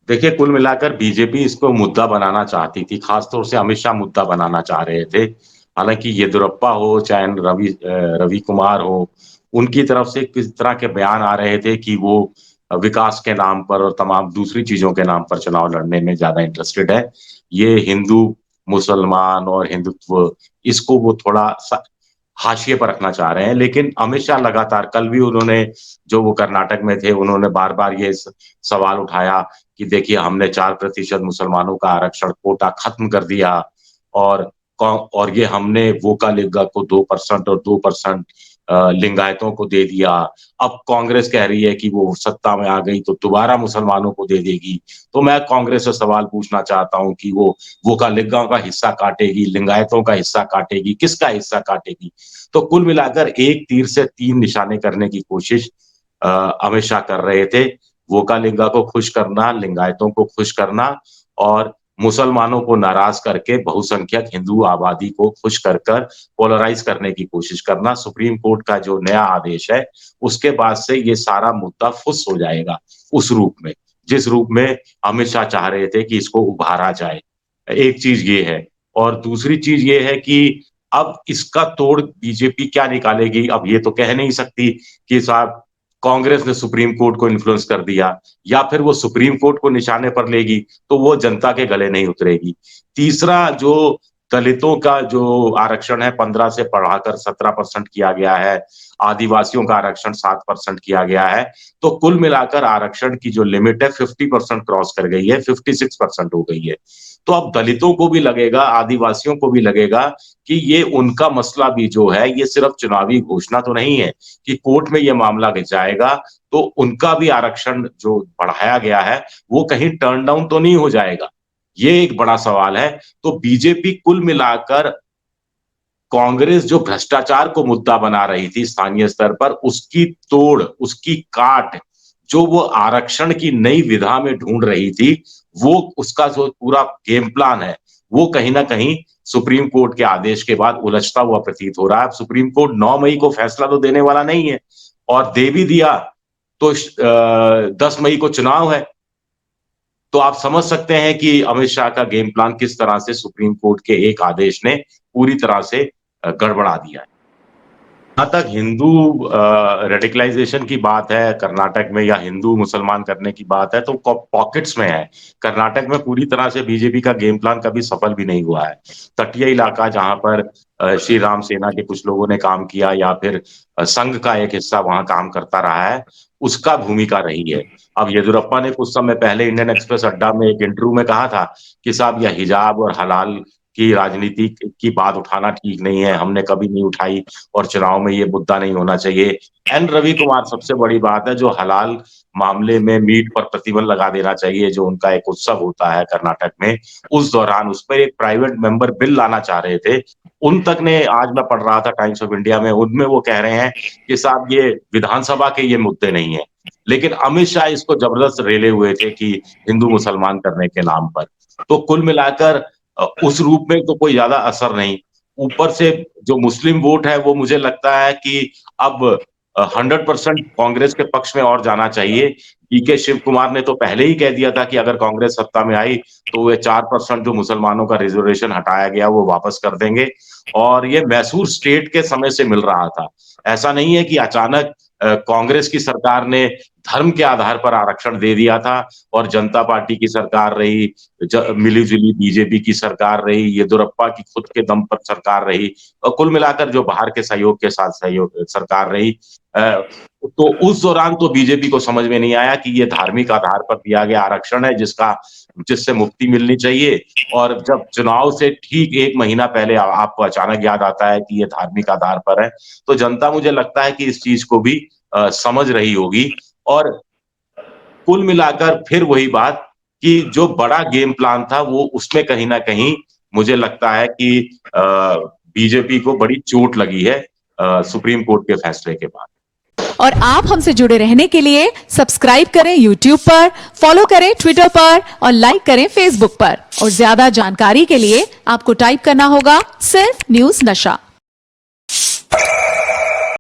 देखिए, कुल मिलाकर बीजेपी इसको मुद्दा बनाना चाहती थी, खासतौर से अमित शाह मुद्दा बनाना चाह रहे थे। हालाँकि येदियुरप्पा हो, चाहे रवि कुमार हो, उनकी तरफ से किस तरह के बयान आ रहे थे कि वो विकास के नाम पर और तमाम दूसरी चीज़ों के नाम पर चुनाव लड़ने में ज़्यादा इंटरेस्टेड है। ये हिंदू, मुसलमान और हिंदुत्व, इसको वो थोड़ा-सा हाशिए पर रखना चाह रहे हैं। लेकिन अमित शाह लगातार, कल भी उन्होंने, जो वो कर्नाटक में थे, उन्होंने बार-बार ये सवाल उठाया कि देखिए, हमने 4% मुसलमानों का आरक्षण कोटा खत्म कर दिया और और ये हमने वोका-लिंगा को 2% और 2% लिंगायतों को दे दिया। अब कांग्रेस कह रही है कि वो सत्ता में आ गई तो दोबारा मुसलमानों को दे देगी। तो मैं कांग्रेस से सवाल पूछना चाहता हूँ कि वो वोका-लिंगा का हिस्सा काटेगी, लिंगायतों का हिस्सा काटेगी, किसका हिस्सा काटेगी? तो कुल मिलाकर एक तीर से 3 निशाने करने की कोशिश अमित शाह कर रहे थे। वोका-लिंगा को खुश करना, लिंगायतों को खुश करना और मुसलमानों को नाराज़ करके बहुसंख्यक हिंदू आबादी को खुश कर पोलराइज़ करने की कोशिश करना। सुप्रीम कोर्ट का जो नया आदेश है, उसके बाद से ये सारा मुद्दा फुस हो जाएगा उस रूप में, जिस रूप में अमित शाह चाह रहे थे कि इसको उभारा जाए। एक चीज़ ये है और दूसरी चीज़ ये है कि अब इसका तोड़ बीजेपी क्या निकालेगी? अब ये तो कह नहीं सकती कि साहब कांग्रेस ने सुप्रीम कोर्ट को इन्फ्लुएंस कर दिया या फिर वो सुप्रीम कोर्ट को निशाने पर लेगी, तो वो जनता के गले नहीं उतरेगी। तीसरा, जो दलितों का जो आरक्षण है 15 से बढ़ाकर 17% किया गया है, आदिवासियों का आरक्षण 7% किया गया है, तो कुल मिलाकर आरक्षण की जो लिमिट है 50% क्रॉस कर गई है, 56% हो गई है। तो अब दलितों को भी लगेगा, आदिवासियों को भी लगेगा कि ये उनका मसला भी जो है, ये सिर्फ चुनावी घोषणा तो नहीं है कि कोर्ट में ये मामला जाएगा, तो उनका भी आरक्षण जो बढ़ाया गया है, वो कहीं टर्न डाउन तो नहीं हो जाएगा? ये एक बड़ा सवाल है। तो बीजेपी कुल मिलाकर कांग्रेस जो भ्रष्टाचार को मुद्दा बना रही थी स्थानीय स्तर पर, उसकी तोड़, उसकी काट, जो वो आरक्षण की नई विधा में ढूँढ रही थी, वो उसका जो पूरा गेम प्लान है, वो कहीं न कहीं सुप्रीम कोर्ट के आदेश के बाद उलझता हुआ प्रतीत हो रहा है। अब सुप्रीम कोर्ट 9 मई को फैसला तो देने वाला नहीं है और दे भी दिया तो 10 मई को चुनाव है। तो आप समझ सकते हैं कि अमित शाह का गेम प्लान किस तरह से सुप्रीम कोर्ट के एक आदेश ने पूरी तरह से गड़बड़ा दिया है। जहाँ तक हिंदू रेडिकलाइजेशन की बात है कर्नाटक में या हिंदू मुसलमान करने की बात है, तो पॉकेट्स में है। कर्नाटक में पूरी तरह से बीजेपी का गेम प्लान कभी सफल भी नहीं हुआ है। तटीय इलाका जहाँ पर श्री राम सेना के कुछ लोगों ने काम किया या फिर संघ का एक हिस्सा वहां काम करता रहा है, उसका भूमिका रही है। अब येदियुरप्पा ने कुछ समय पहले इंडियन एक्सप्रेस अड्डा में एक इंटरव्यू में कहा था कि साहब, यह हिजाब और हलाल की राजनीति की बात उठाना ठीक नहीं है, हमने कभी नहीं उठाई और चुनाव में ये मुद्दा नहीं होना चाहिए। एन रवि कुमार, सबसे बड़ी बात है, जो हलाल मामले में मीट पर प्रतिबंध लगा देना चाहिए, जो उनका एक उत्सव होता है कर्नाटक में, उस दौरान उस पर एक प्राइवेट मेंबर बिल लाना चाह रहे थे। उन तक ने, आज मैं पढ़ रहा था टाइम्स ऑफ इंडिया में, उनमें वो कह रहे हैं कि साहब ये विधानसभा के ये मुद्दे नहीं है। लेकिन अमित शाह इसको जबरदस्त रेले हुए थे कि हिंदू मुसलमान करने के नाम पर। तो कुल मिलाकर उस रूप में तो कोई ज्यादा असर नहीं। ऊपर से जो मुस्लिम वोट है, वो मुझे लगता है कि अब 100% कांग्रेस के पक्ष में और जाना चाहिए। डीके शिव कुमार ने तो पहले ही कह दिया था कि अगर कांग्रेस सत्ता में आई तो वे 4% जो मुसलमानों का रिजर्वेशन हटाया गया वो वापस कर देंगे और ये मैसूर स्टेट के समय से मिल रहा था। ऐसा नहीं है कि अचानक कांग्रेस की सरकार ने धर्म के आधार पर आरक्षण दे दिया था और जनता पार्टी की सरकार रही, मिली-जुली बीजेपी की सरकार रही, येदियुरप्पा की खुद के दम पर सरकार रही और कुल मिलाकर जो बाहर के सहयोग के साथ सहयोग सरकार रही। तो उस दौरान तो बीजेपी को समझ में नहीं आया कि ये धार्मिक आधार पर दिया गया आरक्षण है जिससे मुक्ति मिलनी चाहिए और जब चुनाव से ठीक 1 महीना पहले आपको अचानक याद आता है कि ये धार्मिक आधार पर है, तो जनता, मुझे लगता है कि इस चीज को भी समझ रही होगी और कुल मिलाकर फिर वही बात कि जो बड़ा गेम प्लान था वो उसमें कहीं न कहीं मुझे लगता है कि बीजेपी को बड़ी चोट लगी है सुप्रीम कोर्ट के फैसले के बाद। और आप हमसे जुड़े रहने के लिए सब्सक्राइब करें यूट्यूब पर, फॉलो करें ट्विटर पर और लाइक करें फेसबुक पर। और ज्यादा जानकारी के लिए आपको टाइप करना होगा सिर्फ न्यूज नशा।